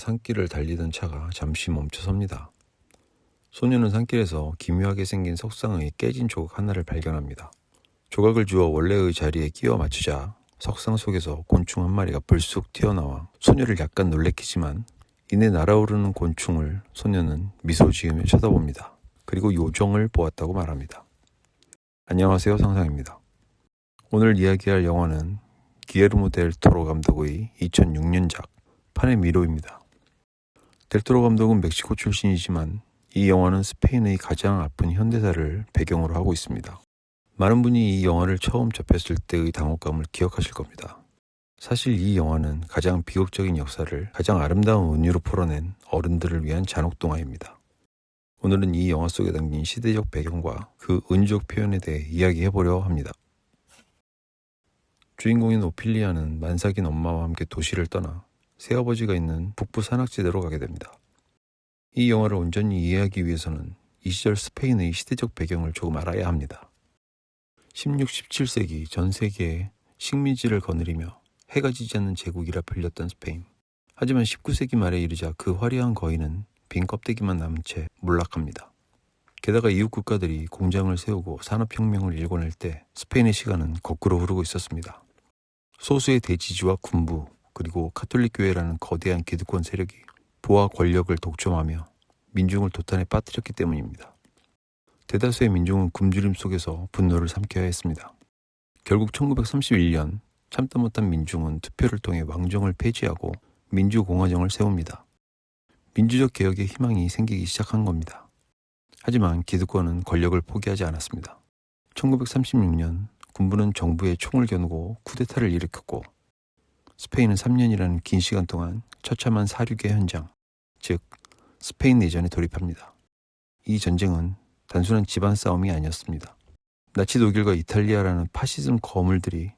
산길을 달리던 차가 잠시 멈춰섭니다. 소녀는 산길에서 기묘하게 생긴 석상의 깨진 조각 하나를 발견합니다. 조각을 주워 원래의 자리에 끼워 맞추자 석상 속에서 곤충 한 마리가 불쑥 튀어나와 소녀를 약간 놀래키지만 이내 날아오르는 곤충을 소녀는 미소 지으며 쳐다봅니다. 그리고 요정을 보았다고 말합니다. 안녕하세요, 상상입니다. 오늘 이야기할 영화는 기에르모 델 토로 감독의 2006년작 판의 미로입니다. 델 토로 감독은 멕시코 출신이지만 이 영화는 스페인의 가장 아픈 현대사를 배경으로 하고 있습니다. 많은 분이 이 영화를 처음 접했을 때의 당혹감을 기억하실 겁니다. 사실 이 영화는 가장 비극적인 역사를 가장 아름다운 은유로 풀어낸 어른들을 위한 잔혹동화입니다. 오늘은 이 영화 속에 담긴 시대적 배경과 그 은유적 표현에 대해 이야기해보려 합니다. 주인공인 오피리아는 만삭인 엄마와 함께 도시를 떠나 새아버지가 있는 북부 산악지대로 가게 됩니다. 이 영화를 온전히 이해하기 위해서는 이 시절 스페인의 시대적 배경을 조금 알아야 합니다. 16, 17세기 전 세계에 식민지를 거느리며 해가 지지 않는 제국이라 불렸던 스페인. 하지만 19세기 말에 이르자 그 화려한 거인은 빈 껍데기만 남은 채 몰락합니다. 게다가 이웃 국가들이 공장을 세우고 산업혁명을 일궈낼 때 스페인의 시간은 거꾸로 흐르고 있었습니다. 소수의 대지주와 군부, 그리고 카톨릭 교회라는 거대한 기득권 세력이 부와 권력을 독점하며 민중을 도탄에 빠뜨렸기 때문입니다. 대다수의 민중은 굶주림 속에서 분노를 삼켜야 했습니다. 결국 1931년 참다 못한 민중은 투표를 통해 왕정을 폐지하고 민주공화정을 세웁니다. 민주적 개혁의 희망이 생기기 시작한 겁니다. 하지만 기득권은 권력을 포기하지 않았습니다. 1936년 군부는 정부에 총을 겨누고 쿠데타를 일으켰고 스페인은 3년이라는 긴 시간 동안 처참한 사륙의 현장, 즉 스페인 내전에 돌입합니다. 이 전쟁은 단순한 집안 싸움이 아니었습니다. 나치 독일과 이탈리아라는 파시즘 거물들이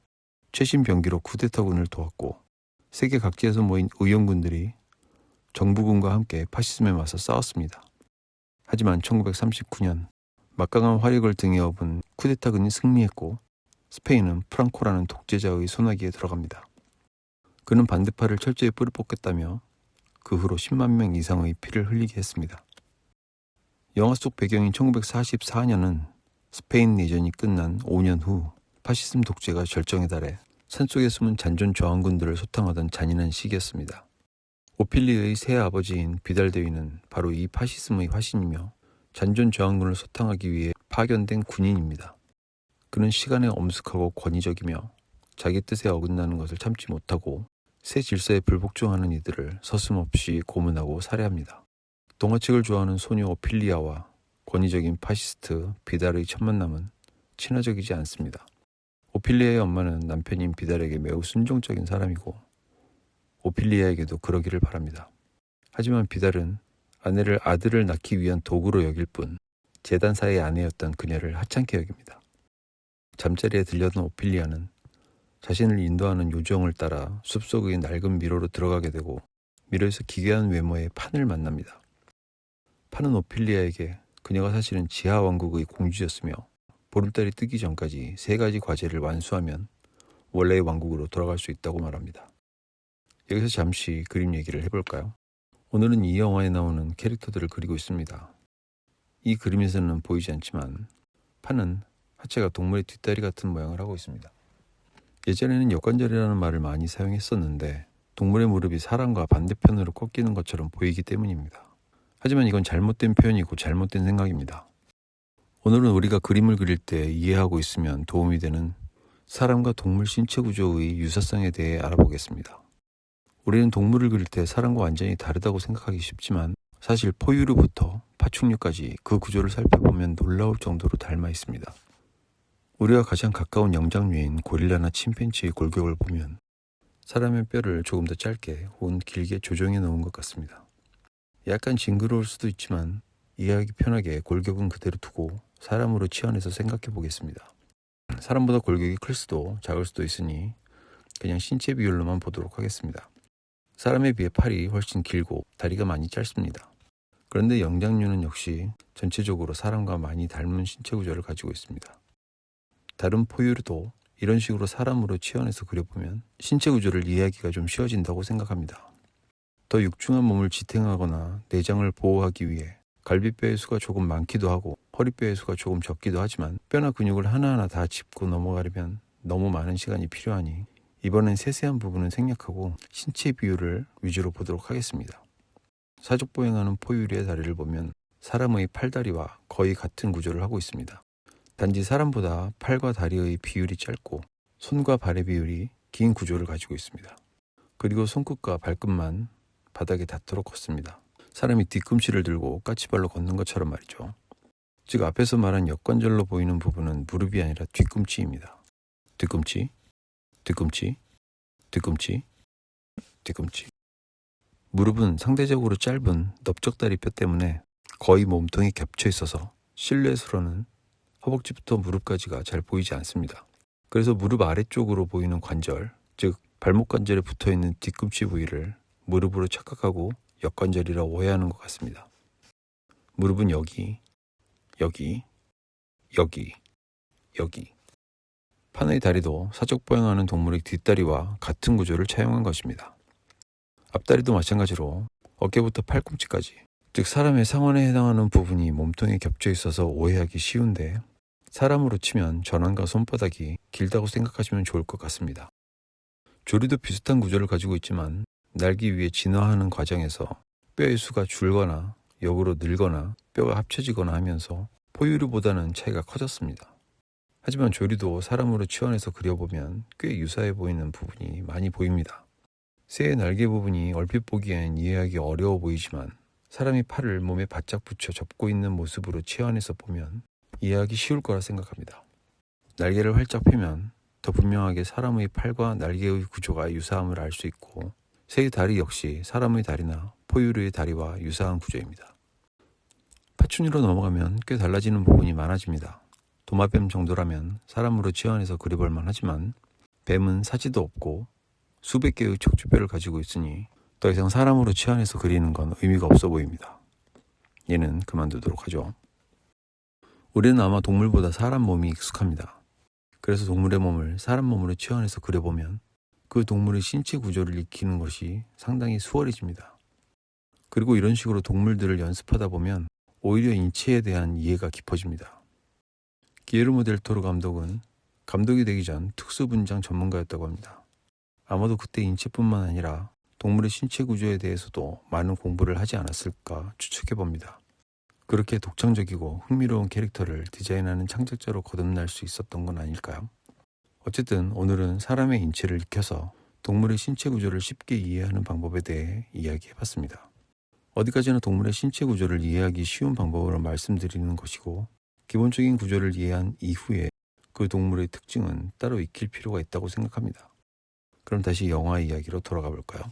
최신 병기로 쿠데타군을 도왔고 세계 각지에서 모인 의용군들이 정부군과 함께 파시즘에 맞서 싸웠습니다. 하지만 1939년 막강한 화력을 등에 업은 쿠데타군이 승리했고 스페인은 프랑코라는 독재자의 손아귀에 들어갑니다. 그는 반대파를 철저히 뿌리 뽑겠다며 그 후로 10만 명 이상의 피를 흘리게 했습니다. 영화 속 배경인 1944년은 스페인 내전이 끝난 5년 후 파시즘 독재가 절정에 달해 산속에 숨은 잔존 저항군들을 소탕하던 잔인한 시기였습니다. 오필리의 새 아버지인 비달 대위는 바로 이 파시즘의 화신이며 잔존 저항군을 소탕하기 위해 파견된 군인입니다. 그는 시간에 엄숙하고 권위적이며 자기 뜻에 어긋나는 것을 참지 못하고 새 질서에 불복종하는 이들을 서슴없이 고문하고 살해합니다. 동화책을 좋아하는 소녀 오피리아와 권위적인 파시스트 비달의 첫 만남은 친화적이지 않습니다. 오피리아의 엄마는 남편인 비달에게 매우 순종적인 사람이고 오피리아에게도 그러기를 바랍니다. 하지만 비달은 아들을 낳기 위한 도구로 여길 뿐 재단사의 아내였던 그녀를 하찮게 여깁니다. 잠자리에 들려던 오피리아는 자신을 인도하는 요정을 따라 숲속의 낡은 미로로 들어가게 되고 미로에서 기괴한 외모의 판을 만납니다. 판은 오피리아에게 그녀가 사실은 지하 왕국의 공주였으며 보름달이 뜨기 전까지 3가지 과제를 완수하면 원래의 왕국으로 돌아갈 수 있다고 말합니다. 여기서 잠시 그림 얘기를 해볼까요? 오늘은 이 영화에 나오는 캐릭터들을 그리고 있습니다. 이 그림에서는 보이지 않지만 판은 하체가 동물의 뒷다리 같은 모양을 하고 있습니다. 예전에는 역관절이라는 말을 많이 사용했었는데 동물의 무릎이 사람과 반대편으로 꺾이는 것처럼 보이기 때문입니다. 하지만 이건 잘못된 표현이고 잘못된 생각입니다. 오늘은 우리가 그림을 그릴 때 이해하고 있으면 도움이 되는 사람과 동물 신체 구조의 유사성에 대해 알아보겠습니다. 우리는 동물을 그릴 때 사람과 완전히 다르다고 생각하기 쉽지만 사실 포유류부터 파충류까지 그 구조를 살펴보면 놀라울 정도로 닮아 있습니다. 우리가 가장 가까운 영장류인 고릴라나 침팬지의 골격을 보면 사람의 뼈를 조금 더 짧게 혹은 길게 조정해 놓은 것 같습니다. 약간 징그러울 수도 있지만 이해하기 편하게 골격은 그대로 두고 사람으로 치환해서 생각해 보겠습니다. 사람보다 골격이 클 수도 작을 수도 있으니 그냥 신체 비율로만 보도록 하겠습니다. 사람에 비해 팔이 훨씬 길고 다리가 많이 짧습니다. 그런데 영장류는 역시 전체적으로 사람과 많이 닮은 신체 구조를 가지고 있습니다. 다른 포유류도 이런 식으로 사람으로 치환해서 그려보면 신체 구조를 이해하기가 좀 쉬워진다고 생각합니다. 더 육중한 몸을 지탱하거나 내장을 보호하기 위해 갈비뼈의 수가 조금 많기도 하고 허리뼈의 수가 조금 적기도 하지만 뼈나 근육을 하나하나 다 짚고 넘어가려면 너무 많은 시간이 필요하니 이번엔 세세한 부분은 생략하고 신체 비율을 위주로 보도록 하겠습니다. 사족보행하는 포유류의 다리를 보면 사람의 팔다리와 거의 같은 구조를 하고 있습니다. 단지 사람보다 팔과 다리의 비율이 짧고 손과 발의 비율이 긴 구조를 가지고 있습니다. 그리고 손끝과 발끝만 바닥에 닿도록 걷습니다. 사람이 뒤꿈치를 들고 까치발로 걷는 것처럼 말이죠. 즉 앞에서 말한 역관절로 보이는 부분은 무릎이 아니라 뒤꿈치입니다. 뒤꿈치, 뒤꿈치, 뒤꿈치, 뒤꿈치. 무릎은 상대적으로 짧은 넓적다리 뼈 때문에 거의 몸통이 겹쳐 있어서 실루엣으로는 허벅지부터 무릎까지가 잘 보이지 않습니다. 그래서 무릎 아래쪽으로 보이는 관절, 즉 발목 관절에 붙어있는 뒤꿈치 부위를 무릎으로 착각하고 역관절이라 오해하는 것 같습니다. 무릎은 여기, 여기, 여기, 여기. 판의 다리도 사족보행하는 동물의 뒷다리와 같은 구조를 차용한 것입니다. 앞다리도 마찬가지로 어깨부터 팔꿈치까지, 즉 사람의 상완에 해당하는 부분이 몸통에 겹쳐 있어서 오해하기 쉬운데 사람으로 치면 전완과 손바닥이 길다고 생각하시면 좋을 것 같습니다. 조리도 비슷한 구조를 가지고 있지만 날기 위해 진화하는 과정에서 뼈의 수가 줄거나 역으로 늘거나 뼈가 합쳐지거나 하면서 포유류보다는 차이가 커졌습니다. 하지만 조리도 사람으로 치환해서 그려보면 꽤 유사해 보이는 부분이 많이 보입니다. 새의 날개 부분이 얼핏 보기엔 이해하기 어려워 보이지만 사람이 팔을 몸에 바짝 붙여 접고 있는 모습으로 치환해서 보면 이해하기 쉬울 거라 생각합니다. 날개를 활짝 펴면 더 분명하게 사람의 팔과 날개의 구조가 유사함을 알 수 있고 새의 다리 역시 사람의 다리나 포유류의 다리와 유사한 구조입니다. 파충류로 넘어가면 꽤 달라지는 부분이 많아집니다. 도마뱀 정도라면 사람으로 치환해서 그려볼 만하지만 뱀은 사지도 없고 수백 개의 척추뼈를 가지고 있으니 더 이상 사람으로 치환해서 그리는 건 의미가 없어 보입니다. 얘는 그만두도록 하죠. 우리는 아마 동물보다 사람 몸이 익숙합니다. 그래서 동물의 몸을 사람 몸으로 치환해서 그려보면 그 동물의 신체 구조를 익히는 것이 상당히 수월해집니다. 그리고 이런 식으로 동물들을 연습하다 보면 오히려 인체에 대한 이해가 깊어집니다. 기에르모 델 토로 감독은 감독이 되기 전 특수분장 전문가였다고 합니다. 아마도 그때 인체뿐만 아니라 동물의 신체 구조에 대해서도 많은 공부를 하지 않았을까 추측해봅니다. 그렇게 독창적이고 흥미로운 캐릭터를 디자인하는 창작자로 거듭날 수 있었던 건 아닐까요? 어쨌든 오늘은 사람의 인체를 익혀서 동물의 신체 구조를 쉽게 이해하는 방법에 대해 이야기해봤습니다. 어디까지나 동물의 신체 구조를 이해하기 쉬운 방법으로 말씀드리는 것이고 기본적인 구조를 이해한 이후에 그 동물의 특징은 따로 익힐 필요가 있다고 생각합니다. 그럼 다시 영화 이야기로 돌아가 볼까요?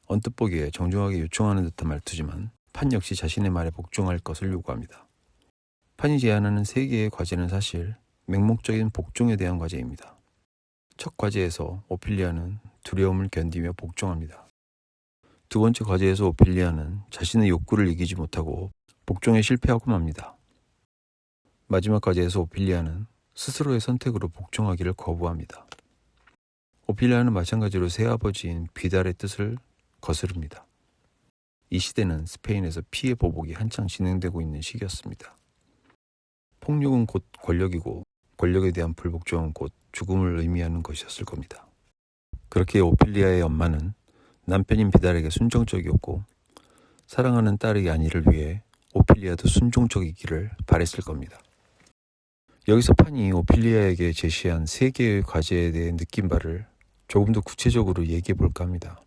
언뜻 보기에 정중하게 요청하는 듯한 말투지만 판 역시 자신의 말에 복종할 것을 요구합니다. 판이 제안하는 3개의 과제는 사실 맹목적인 복종에 대한 과제입니다. 첫 과제에서 오피리아는 두려움을 견디며 복종합니다. 두 번째 과제에서 오피리아는 자신의 욕구를 이기지 못하고 복종에 실패하고 맙니다. 마지막 과제에서 오피리아는 스스로의 선택으로 복종하기를 거부합니다. 오피리아는 마찬가지로 새아버지인 비달의 뜻을 거스릅니다. 이 시대는 스페인에서 피해 보복이 한창 진행되고 있는 시기였습니다. 폭력은 곧 권력이고 권력에 대한 불복종은 곧 죽음을 의미하는 것이었을 겁니다. 그렇게 오피리아의 엄마는 남편인 비달에게 순종적이었고 사랑하는 딸의 안위를 위해 오피리아도 순종적이기를 바랬을 겁니다. 여기서 판이 오피리아에게 제시한 3개의 과제에 대해 느낀 바를 조금 더 구체적으로 얘기해 볼까 합니다.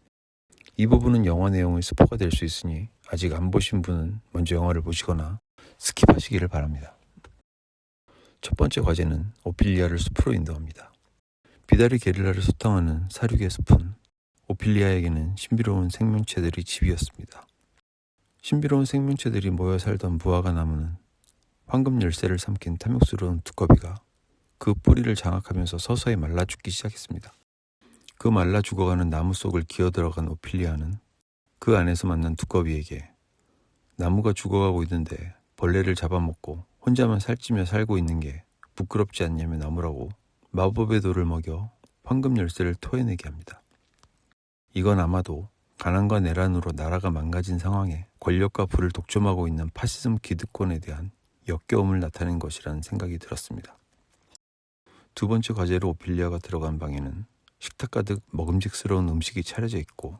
이 부분은 영화 내용의 스포가 될 수 있으니 아직 안 보신 분은 먼저 영화를 보시거나 스킵하시기를 바랍니다. 첫 번째 과제는 오피리아를 숲으로 인도합니다. 비달이 게릴라를 소탕하는 사륙의 숲은 오피리아에게는 신비로운 생명체들이 집이었습니다. 신비로운 생명체들이 모여 살던 무화과 나무는 황금 열쇠를 삼킨 탐욕스러운 두꺼비가 그 뿌리를 장악하면서 서서히 말라 죽기 시작했습니다. 그 말라 죽어가는 나무 속을 기어들어간 오피리아는 그 안에서 만난 두꺼비에게 나무가 죽어가고 있는데 벌레를 잡아먹고 혼자만 살찌며 살고 있는 게 부끄럽지 않냐며 나무라고 마법의 돌을 먹여 황금 열쇠를 토해내게 합니다. 이건 아마도 가난과 내란으로 나라가 망가진 상황에 권력과 부를 독점하고 있는 파시즘 기득권에 대한 역겨움을 나타낸 것이라는 생각이 들었습니다. 두 번째 과제로 오피리아가 들어간 방에는 식탁 가득 먹음직스러운 음식이 차려져 있고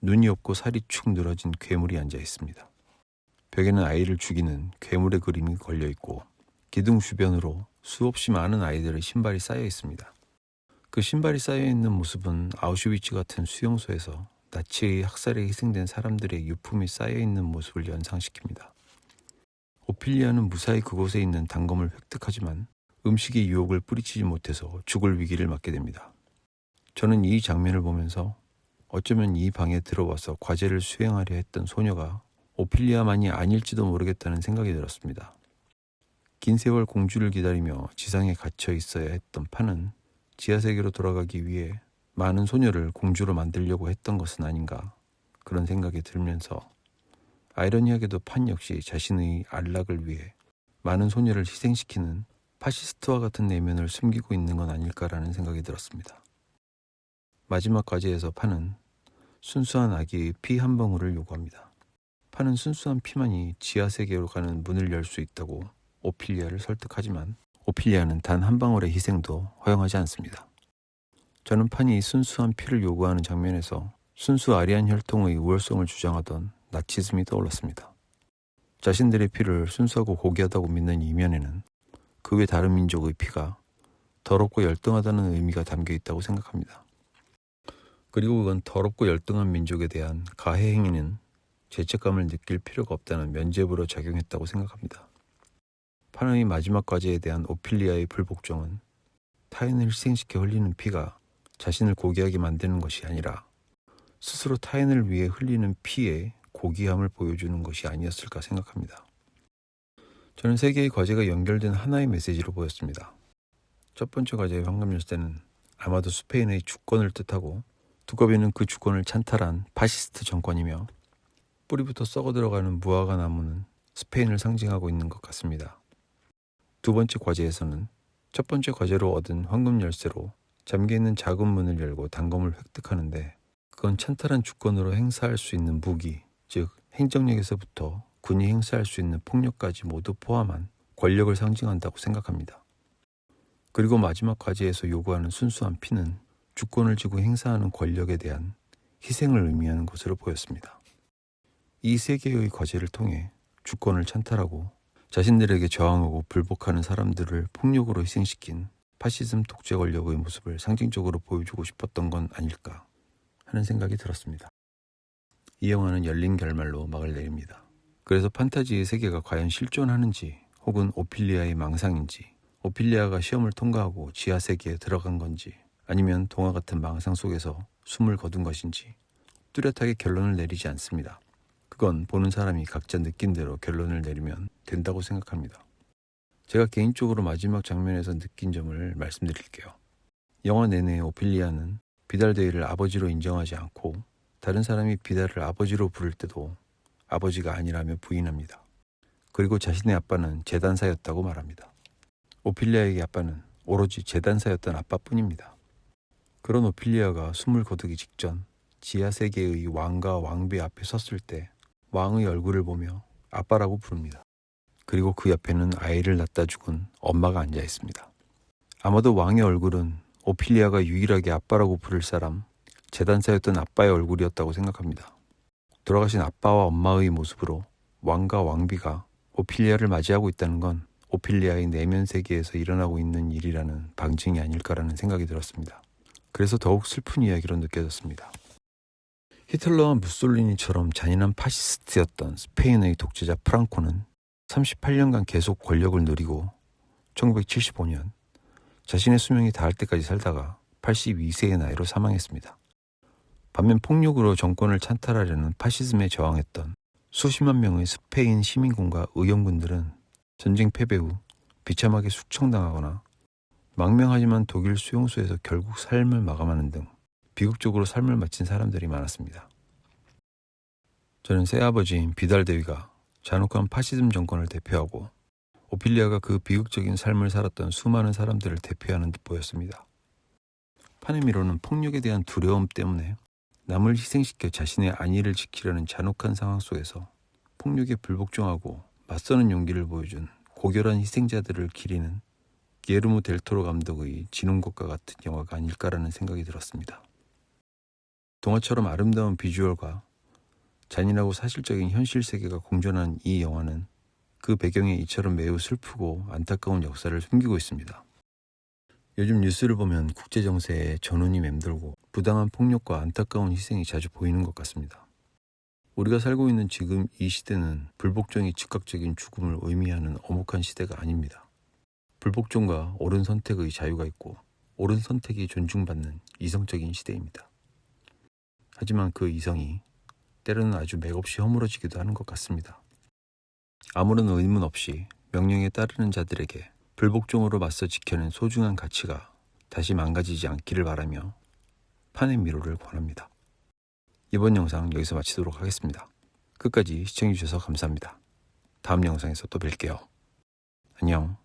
눈이 없고 살이 축 늘어진 괴물이 앉아 있습니다. 벽에는 아이를 죽이는 괴물의 그림이 걸려 있고 기둥 주변으로 수없이 많은 아이들의 신발이 쌓여 있습니다. 그 신발이 쌓여 있는 모습은 아우슈비츠 같은 수용소에서 나치의 학살에 희생된 사람들의 유품이 쌓여 있는 모습을 연상시킵니다. 오피리아는 무사히 그곳에 있는 단검을 획득하지만 음식의 유혹을 뿌리치지 못해서 죽을 위기를 맞게 됩니다. 저는 이 장면을 보면서 어쩌면 이 방에 들어와서 과제를 수행하려 했던 소녀가 오피리아만이 아닐지도 모르겠다는 생각이 들었습니다. 긴 세월 공주를 기다리며 지상에 갇혀 있어야 했던 판은 지하세계로 돌아가기 위해 많은 소녀를 공주로 만들려고 했던 것은 아닌가, 그런 생각이 들면서 아이러니하게도 판 역시 자신의 안락을 위해 많은 소녀를 희생시키는 파시스트와 같은 내면을 숨기고 있는 건 아닐까라는 생각이 들었습니다. 마지막 과제에서 판은 순수한 아기의 피 한 방울을 요구합니다. 판은 순수한 피만이 지하세계로 가는 문을 열 수 있다고 오피리아를 설득하지만 오피리아는 단 한 방울의 희생도 허용하지 않습니다. 저는 판이 순수한 피를 요구하는 장면에서 순수 아리안 혈통의 우월성을 주장하던 나치즘이 떠올랐습니다. 자신들의 피를 순수하고 고귀하다고 믿는 이면에는 그 외 다른 민족의 피가 더럽고 열등하다는 의미가 담겨 있다고 생각합니다. 그리고 그건 더럽고 열등한 민족에 대한 가해 행위는 죄책감을 느낄 필요가 없다는 면죄부로 작용했다고 생각합니다. 판의 마지막 과제에 대한 오피리아의 불복종은 타인을 희생시켜 흘리는 피가 자신을 고귀하게 만드는 것이 아니라 스스로 타인을 위해 흘리는 피의 고귀함을 보여주는 것이 아니었을까 생각합니다. 저는 세 개의 과제가 연결된 하나의 메시지로 보였습니다. 첫 번째 과제의 황금열쇠는 아마도 스페인의 주권을 뜻하고 두꺼비는 그 주권을 찬탈한 파시스트 정권이며 뿌리부터 썩어 들어가는 무화과 나무는 스페인을 상징하고 있는 것 같습니다. 두 번째 과제에서는 첫 번째 과제로 얻은 황금열쇠로 잠겨있는 작은 문을 열고 단검을 획득하는데 그건 찬탈한 주권으로 행사할 수 있는 무기, 즉 행정력에서부터 군이 행사할 수 있는 폭력까지 모두 포함한 권력을 상징한다고 생각합니다. 그리고 마지막 과제에서 요구하는 순수한 피는 주권을 쥐고 행사하는 권력에 대한 희생을 의미하는 것으로 보였습니다. 이 세 개의 과제를 통해 주권을 찬탈하고 자신들에게 저항하고 불복하는 사람들을 폭력으로 희생시킨 파시즘 독재 권력의 모습을 상징적으로 보여주고 싶었던 건 아닐까 하는 생각이 들었습니다. 이 영화는 열린 결말로 막을 내립니다. 그래서 판타지의 세계가 과연 실존하는지 혹은 오피리아의 망상인지, 오피리아가 시험을 통과하고 지하세계에 들어간 건지 아니면 동화 같은 망상 속에서 숨을 거둔 것인지 뚜렷하게 결론을 내리지 않습니다. 그건 보는 사람이 각자 느낀 대로 결론을 내리면 된다고 생각합니다. 제가 개인적으로 마지막 장면에서 느낀 점을 말씀드릴게요. 영화 내내 오피리아는 비달데이를 아버지로 인정하지 않고 다른 사람이 비달을 아버지로 부를 때도 아버지가 아니라며 부인합니다. 그리고 자신의 아빠는 재단사였다고 말합니다. 오피리아에게 아빠는 오로지 재단사였던 아빠뿐입니다. 그런 오피리아가 숨을 거두기 직전 지하세계의 왕과 왕비 앞에 섰을 때 왕의 얼굴을 보며 아빠라고 부릅니다. 그리고 그 옆에는 아이를 낳다 죽은 엄마가 앉아 있습니다. 아마도 왕의 얼굴은 오피리아가 유일하게 아빠라고 부를 사람, 재단사였던 아빠의 얼굴이었다고 생각합니다. 돌아가신 아빠와 엄마의 모습으로 왕과 왕비가 오피리아를 맞이하고 있다는 건 오피리아의 내면 세계에서 일어나고 있는 일이라는 방증이 아닐까라는 생각이 들었습니다. 그래서 더욱 슬픈 이야기로 느껴졌습니다. 히틀러와 무솔리니처럼 잔인한 파시스트였던 스페인의 독재자 프랑코는 38년간 계속 권력을 누리고 1975년 자신의 수명이 닿을 때까지 살다가 82세의 나이로 사망했습니다. 반면 폭력으로 정권을 찬탈하려는 파시즘에 저항했던 수십만 명의 스페인 시민군과 의용군들은 전쟁 패배 후 비참하게 숙청당하거나 망명하지만 독일 수용소에서 결국 삶을 마감하는 등 비극적으로 삶을 마친 사람들이 많았습니다. 저는 새아버지인 비달데위가 잔혹한 파시즘 정권을 대표하고 오피리아가 그 비극적인 삶을 살았던 수많은 사람들을 대표하는 듯 보였습니다. 파네미로는 폭력에 대한 두려움 때문에 남을 희생시켜 자신의 안위를 지키려는 잔혹한 상황 속에서 폭력에 불복종하고 맞서는 용기를 보여준 고결한 희생자들을 기리는 기에르모 델 토로 감독의 지는 것과 같은 영화가 아닐까라는 생각이 들었습니다. 동화처럼 아름다운 비주얼과 잔인하고 사실적인 현실 세계가 공존한 이 영화는 그 배경에 이처럼 매우 슬프고 안타까운 역사를 숨기고 있습니다. 요즘 뉴스를 보면 국제 정세에 전운이 맴돌고 부당한 폭력과 안타까운 희생이 자주 보이는 것 같습니다. 우리가 살고 있는 지금 이 시대는 불복종이 즉각적인 죽음을 의미하는 엄혹한 시대가 아닙니다. 불복종과 옳은 선택의 자유가 있고 옳은 선택이 존중받는 이성적인 시대입니다. 하지만 그 이성이 때로는 아주 맥없이 허물어지기도 하는 것 같습니다. 아무런 의문 없이 명령에 따르는 자들에게 불복종으로 맞서 지켜낸 소중한 가치가 다시 망가지지 않기를 바라며 판의 미로를 권합니다. 이번 영상 여기서 마치도록 하겠습니다. 끝까지 시청해주셔서 감사합니다. 다음 영상에서 또 뵐게요. 안녕.